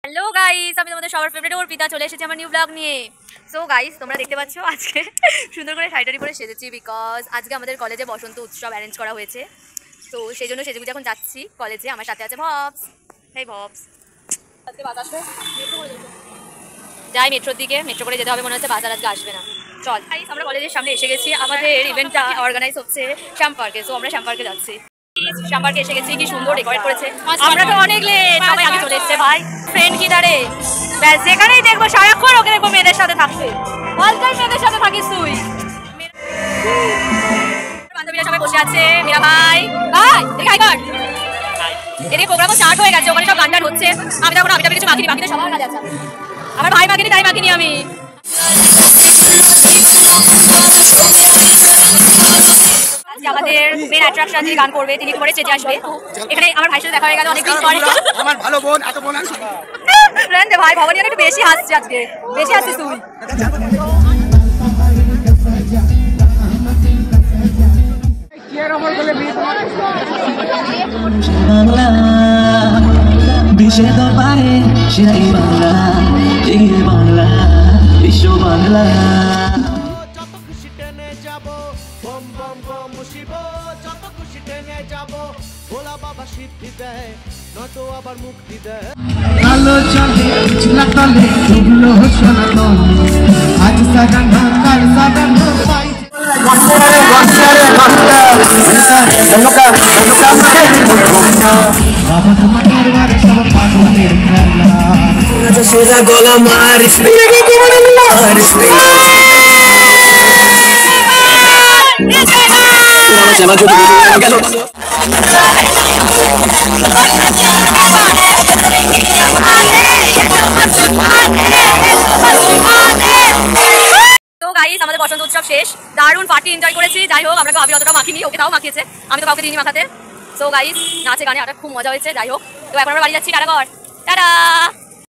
Hello guys, আমি তোমাদের সবার ফেভারিট অর্পিতা চলে এসেছি আমার নিউ ব্লগ নিয়ে। সো গাইস, তোমরা দেখতে পাচ্ছ আজকে সুন্দর করে শাড়ি পরে সেজেছি বিকজ আজকে আমাদের কলেজে বসন্ত উৎসব অ্যারেঞ্জ করা হয়েছে। তো সেই জন্য সেজেগুজে এখন যাচ্ছি কলেজে। আমার সাথে আছে ভবস। হেই ভবস, আজকে বাস আসবে, যাই মেট্রোর দিকে, মেট্রো করে যেতে হবে, মনে হচ্ছে বাস আর আজকে আসবে না। চল গাইস, আমরা কলেজের সামনে এসে গেছি। আমাদের ইভেন্টটা অর্গানাইজ হচ্ছে শ্যাম পার্কে, সো আমরা শ্যাম পার্কে যাচ্ছি। শ্যাম পার্কে এসে গেছি, কি সুন্দর ডেকোরেট করেছে। আমরা তো অনেক লেট, সবাই আগে চলে এসছে। ভাই ফ্রেন্ড কি দাঁড়ে, ব্যাস যেখানেই দেখবো সারাক্ষণ ওকে দেখবো মেয়েদের সাথে থাকছে। অল টাইম মেয়েদের সাথে থাকিস তুই। বান্ধবীরা সবাই বসে আছে। মীরা ভাই, ভাই এদিকে আয় কর। এদিকে প্রোগ্রামও স্টার্ট হয়ে গেছে, ওখানে সব গান টান হচ্ছে। আমি তখন আমি কিছু মাখিনি, বাকিতে সবার কাজ আছে। আমার ভাই মাখিনি, তাই মাখিনি আমি। আমাদের মেন অ্যাট্রাকশন যিনি গান করবে তিনি পরে স্টেজে আসবে। এখানে আমার ভাইয়ের সাথে দেখা হয়ে গেল অনেকদিন পরে। আমার ভালো বোন, এত বোন আছে ফ্রেন্ড ভাই, ভবনী একটু বেশি হাসছে আজকে, বেশি হাসছিস তুই। বিশ্ব বাংলা যত খুশি টেনে যাব, বম বম বম মুশিব, যত খুশি টেনে যাব, ভোলা বাবা সিদ্ধি দেয়, নয়তো আবার মুক্তি দেয়। আলো চলে চুলা তলে ডুবলো সোনালো, আজ সাজানো কাল সাজানো পাই বাবা তোমার বারে সব পাগলের খেলা। সোজা গলা মারিস গেল। তো গাইস, আমাদের বসন্ত উৎসব শেষ, দারুণ পার্টি এনজয় করেছি। যাই হোক, আমরা আবির অতটা মাখিনি, ওকে তাও মাখিয়েছে, আমি তো কাউকে দিইনি মাখাতে। সো গাইস, নাচে গানে খুব মজা হয়েছে। যাই হোক, তো এখন আমরা বাড়ি যাচ্ছি। টাটা কর, টাটা।